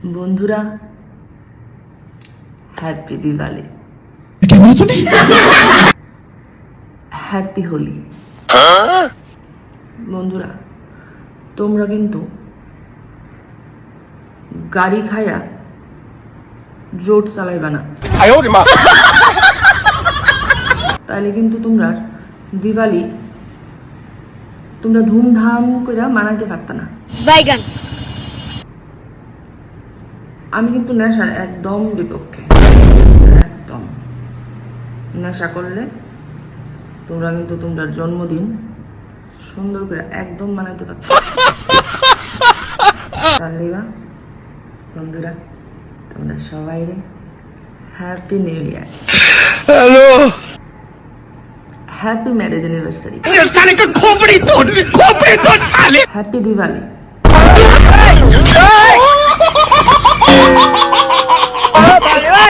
বন্ধুরা, happy Diwali, happy Holi. বন্ধুরা, তোমরা কিন্তু গাড়ি খায়া রোড চালাইবা না, তাহলে কিন্তু তোমরা দিওয়ালি তোমরা ধুমধাম করে মানাইতে পারতা না। আমি কিন্তু নেশার একদম বিপক্ষে, একদম। নেশা করলে তোমরা কিন্তু তোমরা জন্মদিন সুন্দর করে একদম মানাইতে পারত। তাহলে বন্ধুরা, তোমরা সবাই happy new year, hello, happy marriage anniversary, happy Diwali.